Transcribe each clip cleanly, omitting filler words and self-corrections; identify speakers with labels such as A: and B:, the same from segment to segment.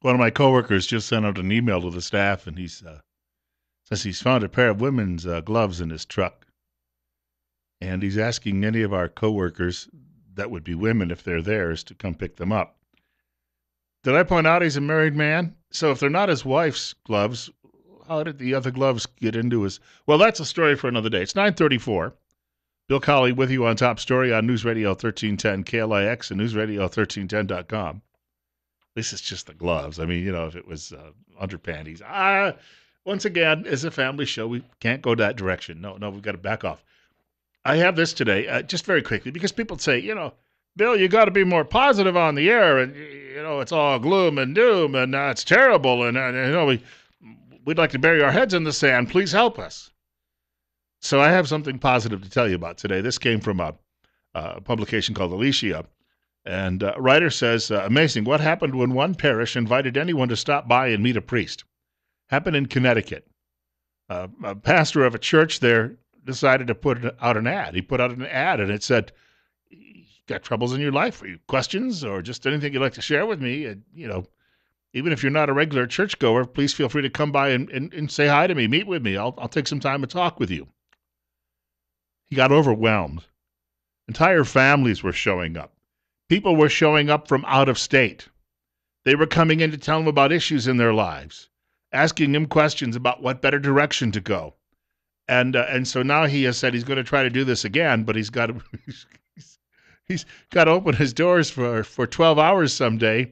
A: One of my coworkers just sent out an email to the staff, and he says he's found a pair of women's gloves in his truck, and he's asking any of our coworkers that would be women if they're theirs to come pick them up. Did I point out he's a married man? So if they're not his wife's gloves, how did the other gloves get into his? Well, that's a story for another day. It's 9:34. Bill Colley with you on Top Story on News Radio 1310 KLIX and newsradio1310.com. This is just the gloves. I mean, if it was underpanties. Once again, as a family show, we can't go that direction. No, we've got to back off. I have this today, just very quickly, because people say, Bill, you got to be more positive on the air, and it's all gloom and doom, and it's terrible, and we'd like to bury our heads in the sand. Please help us. So I have something positive to tell you about today. This came from a publication called Alicia, and a writer says, amazing, what happened when one parish invited anyone to stop by and meet a priest? Happened in Connecticut. A pastor of a church there decided to put out an ad. He put out an ad, and it said, you got troubles in your life, or you questions, or just anything you'd like to share with me, and, even if you're not a regular churchgoer, please feel free to come by and say hi to me, meet with me. I'll take some time to talk with you. He got overwhelmed. Entire families were showing up. People were showing up from out of state. They were coming in to tell him about issues in their lives, asking him questions about what better direction to go. And so now he has said he's going to try to do this again, but he's got to open his doors for 12 hours someday.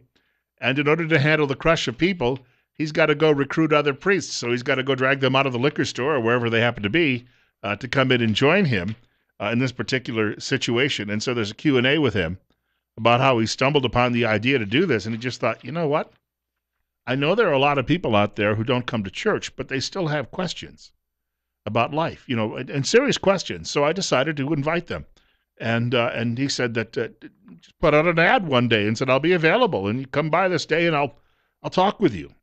A: And in order to handle the crush of people, he's got to go recruit other priests. So he's got to go drag them out of the liquor store or wherever they happen to be to come in and join him in this particular situation. And so there's a Q&A with him about how he stumbled upon the idea to do this. And he just thought, you know what? I know there are a lot of people out there who don't come to church, but they still have questions about life, and serious questions. So I decided to invite them. And he said that just put out an ad one day and said, I'll be available, and you come by this day and I'll talk with you.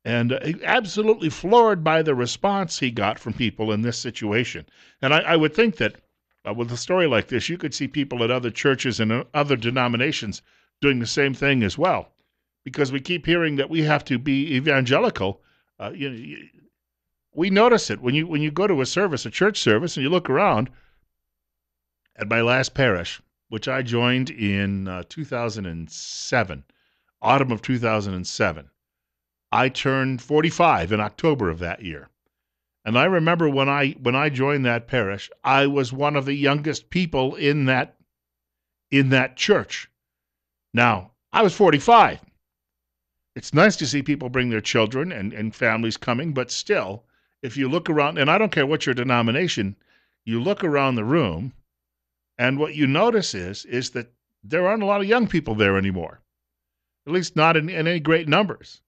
A: And absolutely floored by the response he got from people in this situation. And I would think that with a story like this, you could see people at other churches and other denominations doing the same thing as well. Because we keep hearing that we have to be evangelical. We notice it when you go to a church service, and you look around. At my last parish, which I joined in 2007, autumn of 2007, I turned 45 in October of that year. And I remember when I joined that parish, I was one of the youngest people in that church. Now, I was 45. It's nice to see people bring their children and families coming, but still, if you look around, and I don't care what your denomination, you look around the room, and what you notice is that there aren't a lot of young people there anymore, at least not in any great numbers.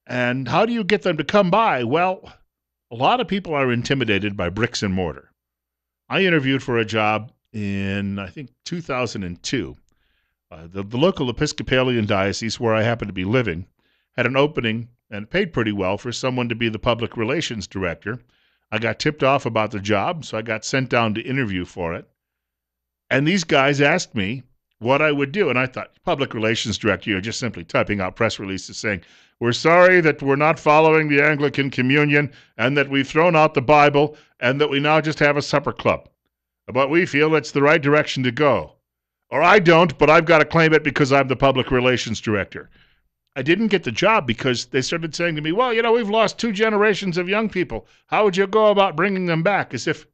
A: And how do you get them to come by? Well, a lot of people are intimidated by bricks and mortar. I interviewed for a job in, I think, 2002. The local Episcopalian diocese where I happen to be living had an opening and paid pretty well for someone to be the public relations director. I got tipped off about the job, so I got sent down to interview for it. And these guys asked me what I would do. And I thought, public relations director, you're just simply typing out press releases saying, we're sorry that we're not following the Anglican Communion and that we've thrown out the Bible and that we now just have a supper club. But we feel it's the right direction to go. Or I don't, but I've got to claim it because I'm the public relations director. I didn't get the job because they started saying to me, well, we've lost 2 generations of young people. How would you go about bringing them back? As if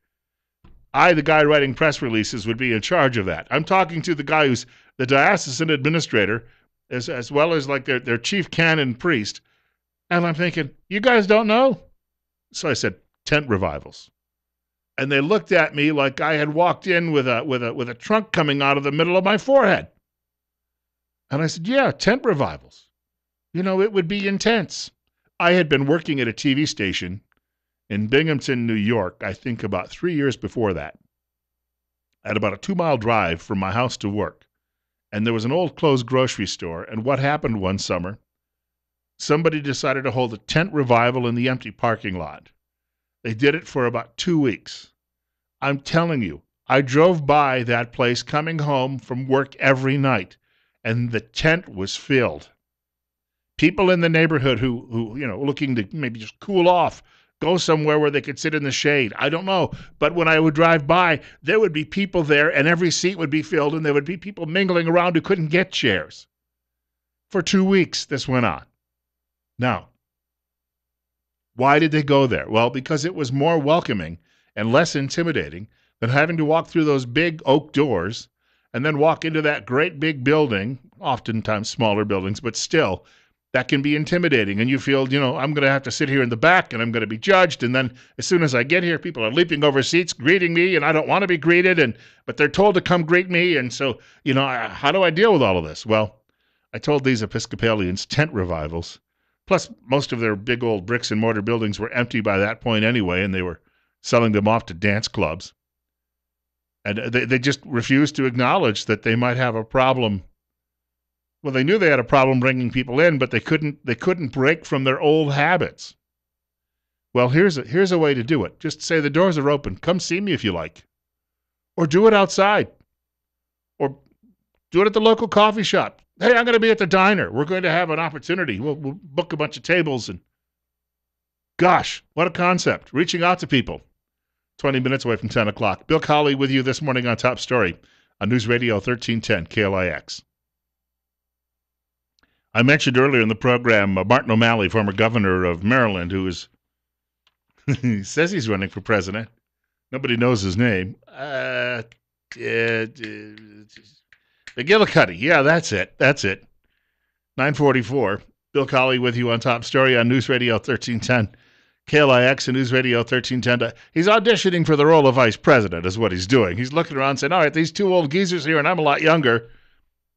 A: I, the guy writing press releases, would be in charge of that. I'm talking to the guy who's the diocesan administrator, as well as like their chief canon priest. And I'm thinking, you guys don't know? So I said, tent revivals. And they looked at me like I had walked in with a trunk coming out of the middle of my forehead. And I said, yeah, tent revivals. It would be intense. I had been working at a TV station in Binghamton, New York, I think about 3 years before that, at about a 2-mile drive from my house to work. And there was an old closed grocery store. And what happened one summer, somebody decided to hold a tent revival in the empty parking lot. They did it for about 2 weeks. I'm telling you, I drove by that place coming home from work every night, and the tent was filled. People in the neighborhood who looking to maybe just cool off, go somewhere where they could sit in the shade. I don't know. But when I would drive by, there would be people there, and every seat would be filled, and there would be people mingling around who couldn't get chairs. For 2 weeks, this went on. Now, why did they go there? Well, because it was more welcoming and less intimidating than having to walk through those big oak doors and then walk into that great big building, oftentimes smaller buildings, but still, that can be intimidating. And you feel, I'm going to have to sit here in the back and I'm going to be judged. And then as soon as I get here, people are leaping over seats, greeting me, and I don't want to be greeted. But they're told to come greet me. And so, how do I deal with all of this? Well, I told these Episcopalians tent revivals. Plus, most of their big old bricks and mortar buildings were empty by that point anyway, and they were selling them off to dance clubs. And they just refused to acknowledge that they might have a problem. Well, they knew they had a problem bringing people in, but they couldn't break from their old habits. Well, here's a way to do it. Just say the doors are open. Come see me if you like. Or do it outside. Or do it at the local coffee shop. Hey, I'm going to be at the diner. We're going to have an opportunity. We'll book a bunch of tables. And gosh, what a concept. Reaching out to people. 20 minutes away from 10 o'clock. Bill Colley with you this morning on Top Story on News Radio 1310 KLIX. I mentioned earlier in the program Martin O'Malley, former governor of Maryland, who is he says he's running for president. Nobody knows his name. McGillicuddy. Yeah, that's it. 9:44. Bill Colley with you on Top Story on News Radio 1310. KLIX and News Radio 1310. He's auditioning for the role of vice president is what he's doing. He's looking around saying, all right, these two old geezers here and I'm a lot younger.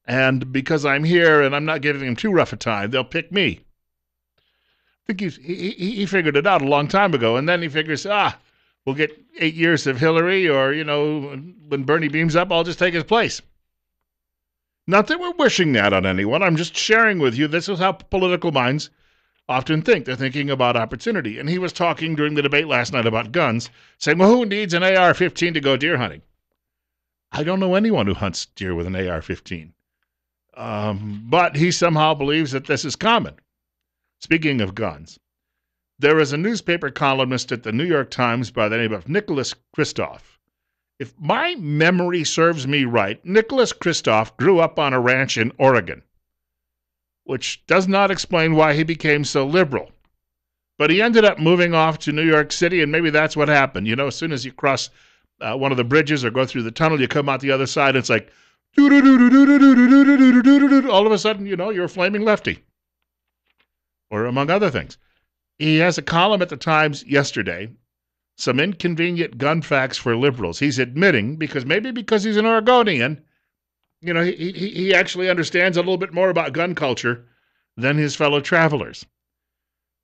A: And because I'm here and I'm not giving them too rough a time, they'll pick me. I think he figured it out a long time ago. And then he figures, we'll get 8 years of Hillary or, when Bernie beams up, I'll just take his place. Not that we're wishing that on anyone. I'm just sharing with you. This is how political minds often think. They're thinking about opportunity. And he was talking during the debate last night about guns, saying, well, who needs an AR-15 to go deer hunting? I don't know anyone who hunts deer with an AR-15. But he somehow believes that this is common. Speaking of guns, there is a newspaper columnist at the New York Times by the name of Nicholas Kristof. If my memory serves me right, Nicholas Kristof grew up on a ranch in Oregon, which does not explain why he became so liberal. But he ended up moving off to New York City, and maybe that's what happened. As soon as you cross one of the bridges or go through the tunnel, you come out the other side, and it's like, all of a sudden, you're a flaming lefty. Or among other things. He has a column at the Times yesterday, some inconvenient gun facts for liberals. He's admitting, because he's an Oregonian, he actually understands a little bit more about gun culture than his fellow travelers.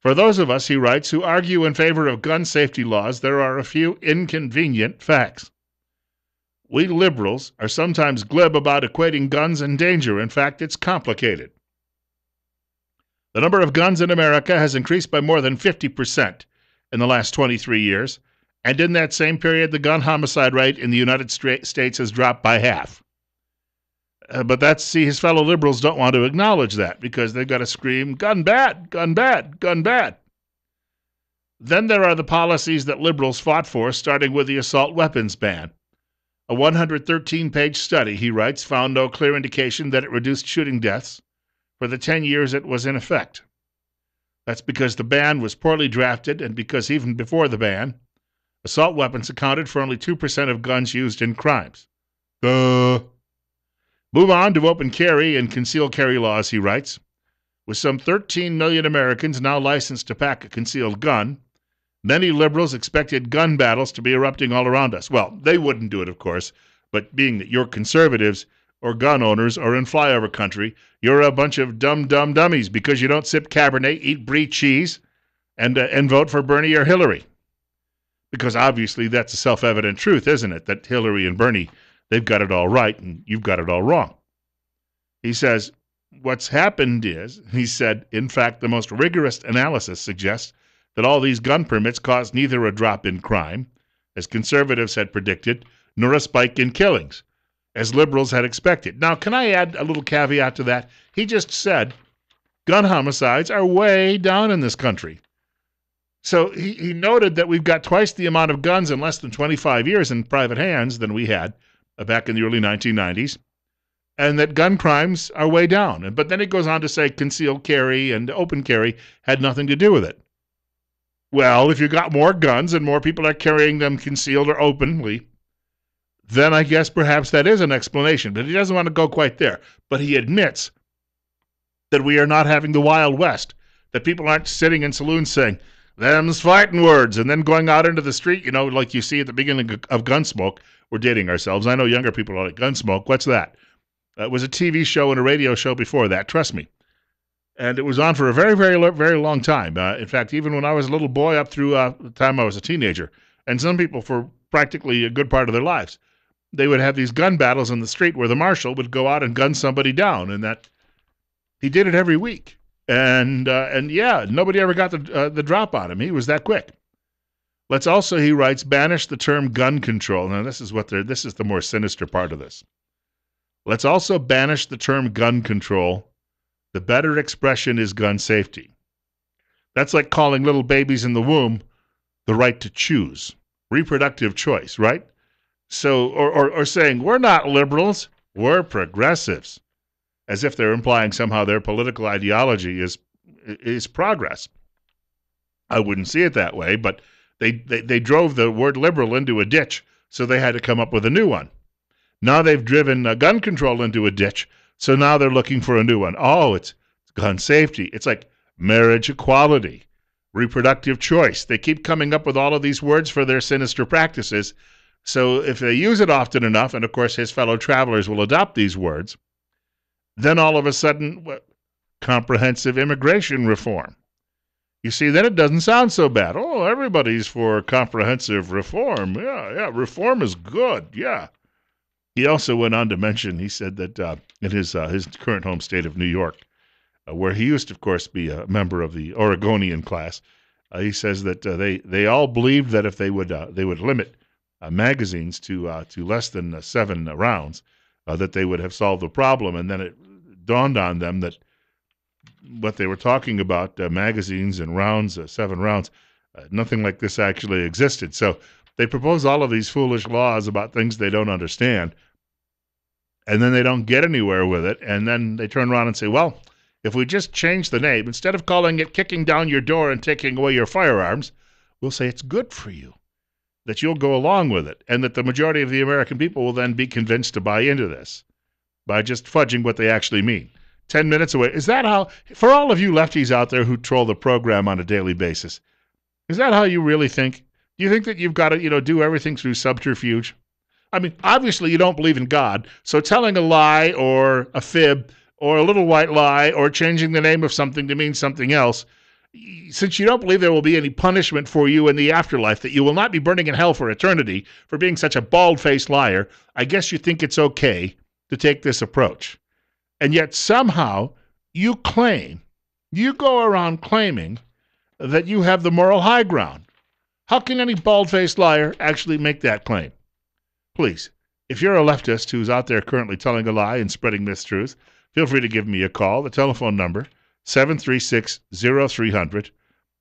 A: For those of us, he writes, who argue in favor of gun safety laws, there are a few inconvenient facts. We liberals are sometimes glib about equating guns and danger. In fact, it's complicated. The number of guns in America has increased by more than 50% in the last 23 years, and in that same period, the gun homicide rate in the United States has dropped by half. But his fellow liberals don't want to acknowledge that because they've got to scream, gun bad, gun bad, gun bad. Then there are the policies that liberals fought for, starting with the assault weapons ban. A 113-page study, he writes, found no clear indication that it reduced shooting deaths for the 10 years it was in effect. That's because the ban was poorly drafted and because even before the ban, assault weapons accounted for only 2% of guns used in crimes. Move on to open carry and concealed carry laws, he writes. With some 13 million Americans now licensed to pack a concealed gun, many liberals expected gun battles to be erupting all around us. Well, they wouldn't do it, of course, but being that you're conservatives or gun owners or in flyover country, you're a bunch of dumb dummies because you don't sip Cabernet, eat brie cheese, and vote for Bernie or Hillary. Because obviously that's a self-evident truth, isn't it, that Hillary and Bernie, they've got it all right and you've got it all wrong. He says, what's happened is, he said, in fact, the most rigorous analysis suggests that all these gun permits caused neither a drop in crime, as conservatives had predicted, nor a spike in killings, as liberals had expected. Now, can I add a little caveat to that? He just said gun homicides are way down in this country. So he noted that we've got twice the amount of guns in less than 25 years in private hands than we had back in the early 1990s, and that gun crimes are way down. But then it goes on to say concealed carry and open carry had nothing to do with it. Well, if you got more guns and more people are carrying them concealed or openly, then I guess perhaps that is an explanation. But he doesn't want to go quite there. But he admits that we are not having the Wild West, that people aren't sitting in saloons saying, them's fighting words, and then going out into the street, like you see at the beginning of Gunsmoke. We're dating ourselves. I know younger people are like, Gunsmoke, what's that? It was a TV show and a radio show before that, trust me. And it was on for a very, very, very long time. In fact, even when I was a little boy up through the time I was a teenager, and some people for practically a good part of their lives, they would have these gun battles in the street where the marshal would go out and gun somebody down, and that he did it every week. And yeah, nobody ever got the drop on him. He was that quick. Let's also, he writes, banish the term gun control. Now, this is the more sinister part of this. Let's also banish the term gun control. The better expression is gun safety. That's like calling little babies in the womb the right to choose. Reproductive choice, right? So, or saying, we're not liberals, we're progressives. As if they're implying somehow their political ideology is progress. I wouldn't see it that way, but they drove the word liberal into a ditch, so they had to come up with a new one. Now they've driven gun control into a ditch, so now they're looking for a new one. Oh, it's gun safety. It's like marriage equality, reproductive choice. They keep coming up with all of these words for their sinister practices. So if they use it often enough, and of course his fellow travelers will adopt these words, then all of a sudden, comprehensive immigration reform. You see, then it doesn't sound so bad. Oh, everybody's for comprehensive reform. Yeah, reform is good, yeah. He also went on to mention, he said that in his current home state of New York, where he used to, of course, be a member of the Oregonian class, he says that they all believed that if they would limit magazines to less than 7 rounds, that they would have solved the problem. And then it dawned on them that what they were talking about, magazines and rounds, 7 rounds, nothing like this actually existed. So they propose all of these foolish laws about things they don't understand, and then they don't get anywhere with it. And then they turn around and say, well, if we just change the name, instead of calling it kicking down your door and taking away your firearms, we'll say it's good for you, that you'll go along with it, and that the majority of the American people will then be convinced to buy into this by just fudging what they actually mean. 10 minutes away. Is that how, for all of you lefties out there who troll the program on a daily basis, is that how you really think? Do you think that you've got to, do everything through subterfuge? I mean, obviously you don't believe in God, so telling a lie or a fib or a little white lie or changing the name of something to mean something else, since you don't believe there will be any punishment for you in the afterlife, that you will not be burning in hell for eternity for being such a bald-faced liar, I guess you think it's okay to take this approach. And yet somehow you go around claiming that you have the moral high ground. How can any bald-faced liar actually make that claim? Please, if you're a leftist who's out there currently telling a lie and spreading mistruths, feel free to give me a call. The telephone number, 736-0300.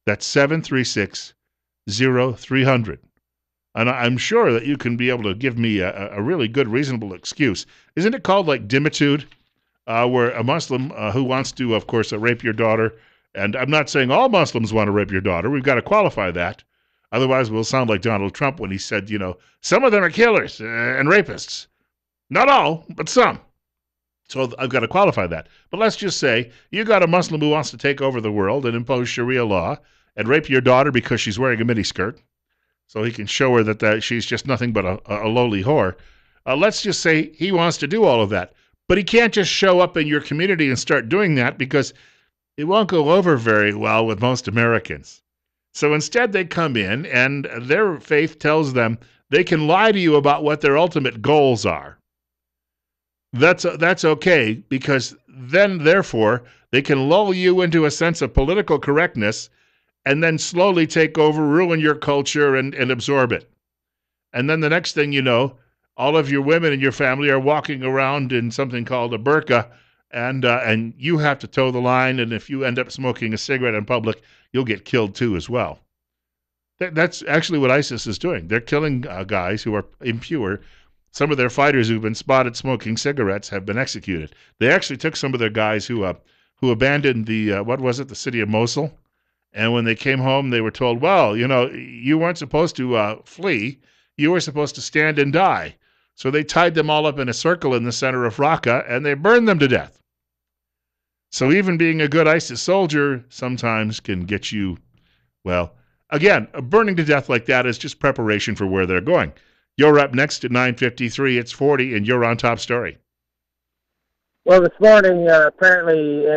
A: That's 736-0300. And I'm sure that you can be able to give me a really good, reasonable excuse. Isn't it called like dimitude, where a Muslim who wants to, of course, rape your daughter, and I'm not saying all Muslims want to rape your daughter. We've got to qualify that. Otherwise, we'll sound like Donald Trump when he said, some of them are killers and rapists. Not all, but some. So I've got to qualify that. But let's just say you got a Muslim who wants to take over the world and impose Sharia law and rape your daughter because she's wearing a miniskirt, so he can show her that she's just nothing but a lowly whore. Let's just say he wants to do all of that. But he can't just show up in your community and start doing that, because it won't go over very well with most Americans. So instead they come in and their faith tells them they can lie to you about what their ultimate goals are. That's okay, because then, therefore, they can lull you into a sense of political correctness and then slowly take over, ruin your culture, and absorb it. And then the next thing you know, all of your women in your family are walking around in something called a burqa, and you have to toe the line, and if you end up smoking a cigarette in public, you'll get killed too as well. That's actually what ISIS is doing. They're killing guys who are impure. Some of their fighters who've been spotted smoking cigarettes have been executed. They actually took some of their guys who abandoned the city of Mosul, and when they came home, they were told, well, you weren't supposed to flee. You were supposed to stand and die. So they tied them all up in a circle in the center of Raqqa, and they burned them to death. So even being a good ISIS soldier sometimes can get you, well, again, burning to death like that is just preparation for where they're going. You're up next at 9:53. It's 40, and you're on Top Story.
B: Well, this morning, apparently,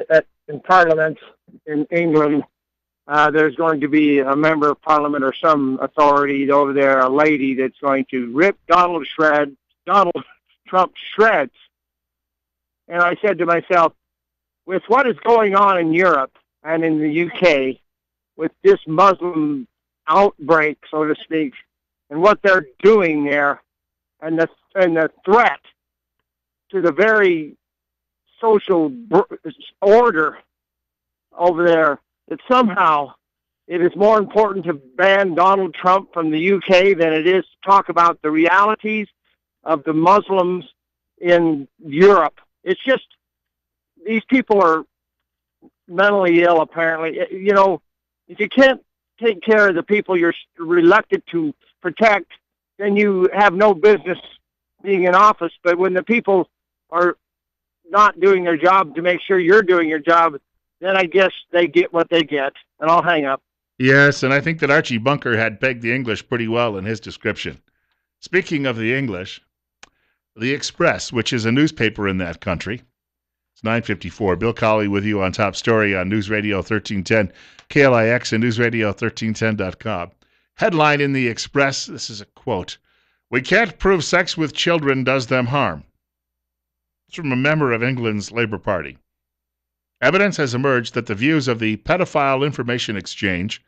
B: in Parliament in England, there's going to be a member of Parliament or some authority over there, a lady that's going to rip Donald Trump shreds. And I said to myself, with what is going on in Europe and in the UK, with this Muslim outbreak, so to speak, and what they're doing there, and the threat to the very social order over there, that somehow it is more important to ban Donald Trump from the UK than it is to talk about the realities of the Muslims in Europe. It's just, these people are mentally ill, apparently. If you can't take care of the people you're reluctant to protect, then you have no business being in office. But when the people are not doing their job to make sure you're doing your job, then I guess they get what they get. And I'll hang up.
A: Yes, and I think that Archie Bunker had pegged the English pretty well in his description. Speaking of the English, the Express, which is a newspaper in that country, it's 9:54. Bill Colley with you on Top Story on News Radio 1310, KLIX and newsradio1310.com. Headline in the Express, this is a quote, "We can't prove sex with children does them harm." It's from a member of England's Labour Party. Evidence has emerged that the views of the Pedophile Information Exchange,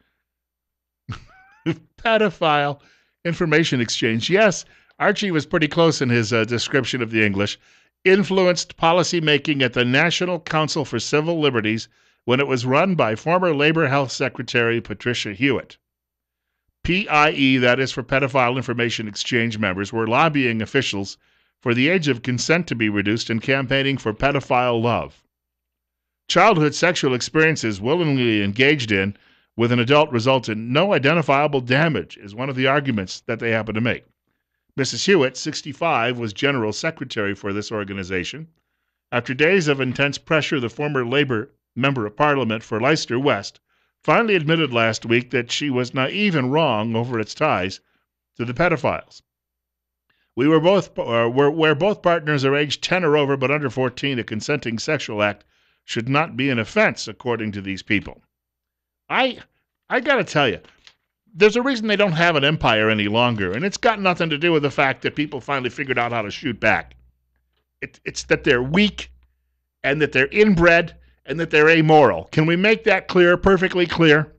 A: Pedophile Information Exchange, yes, Archie was pretty close in his description of the English, influenced policy-making at the National Council for Civil Liberties when it was run by former Labor Health Secretary Patricia Hewitt. PIE, that is for Pedophile Information Exchange members, were lobbying officials for the age of consent to be reduced and campaigning for pedophile love. Childhood sexual experiences willingly engaged in with an adult result in no identifiable damage is one of the arguments that they happen to make. Mrs. Hewitt, 65, was general secretary for this organization. After days of intense pressure, the former Labour member of Parliament for Leicester West finally admitted last week that she was naive and wrong over its ties to the pedophiles. Where both partners are aged 10 or over but under 14, a consenting sexual act should not be an offense, according to these people. I got to tell you, there's a reason they don't have an empire any longer, and it's got nothing to do with the fact that people finally figured out how to shoot back. It's that they're weak, and that they're inbred, and that they're amoral. Can we make that clear, perfectly clear?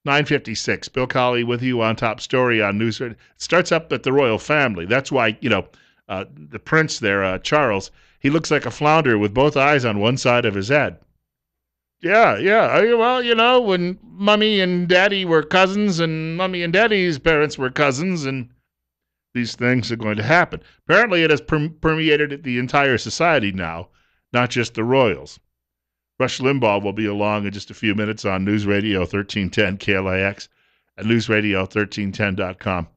A: 9:56. Bill Colley with you on Top Story on News. It starts up at the royal family. That's why, the prince there, Charles, he looks like a flounder with both eyes on one side of his head. Yeah. Well, when Mummy and Daddy were cousins and Mummy and Daddy's parents were cousins, and these things are going to happen. Apparently it has permeated the entire society now, not just the royals. Rush Limbaugh will be along in just a few minutes on News Radio 1310 KLIX and newsradio1310.com.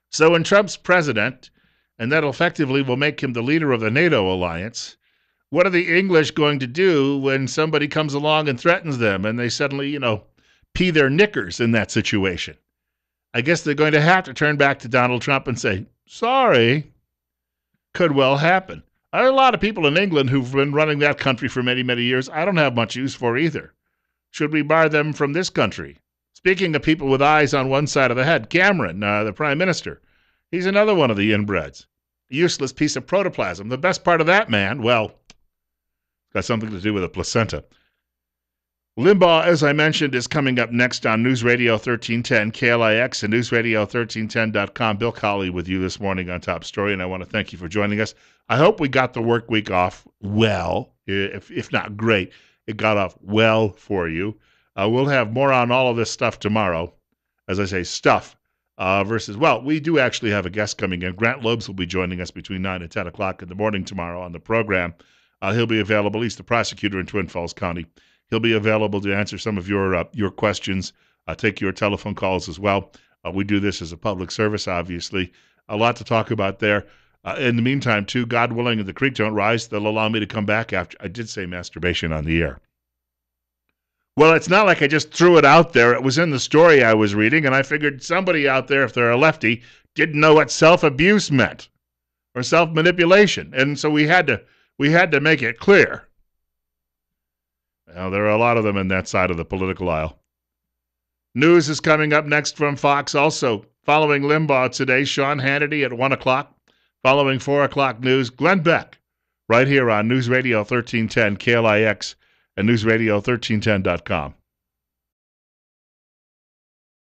A: So when Trump's president, and that effectively will make him the leader of the NATO alliance, what are the English going to do when somebody comes along and threatens them and they suddenly, pee their knickers in that situation? I guess they're going to have to turn back to Donald Trump and say, sorry. Could well happen. There are a lot of people in England who've been running that country for many, many years I don't have much use for either. Should we bar them from this country? Speaking of people with eyes on one side of the head, Cameron, the prime minister, he's another one of the inbreds. A useless piece of protoplasm. The best part of that man, well, got something to do with a placenta. Limbaugh, as I mentioned, is coming up next on News Radio 1310, KLIX, and newsradio1310.com. Bill Colley with you this morning on Top Story, and I want to thank you for joining us. I hope we got the work week off well, if not great. It got off well for you. We'll have more on all of this stuff tomorrow. As I say, stuff versus, well, we do actually have a guest coming in. Grant Lobes will be joining us between 9 and 10 o'clock in the morning tomorrow on the program. He'll be available. He's the prosecutor in Twin Falls County. He'll be available to answer some of your questions, take your telephone calls as well. We do this as a public service, obviously. A lot to talk about there. In the meantime, too, God willing, if the creek don't rise, they'll allow me to come back after. I did say masturbation on the air. Well, it's not like I just threw it out there. It was in the story I was reading, and I figured somebody out there, if they're a lefty, didn't know what self-abuse meant or self-manipulation, and so we had to make it clear. Now, there are a lot of them in that side of the political aisle. News is coming up next from Fox. Also, following Limbaugh today, Sean Hannity at 1 o'clock. Following 4 o'clock news, Glenn Beck, right here on News Radio 1310 KLIX and NewsRadio1310.com.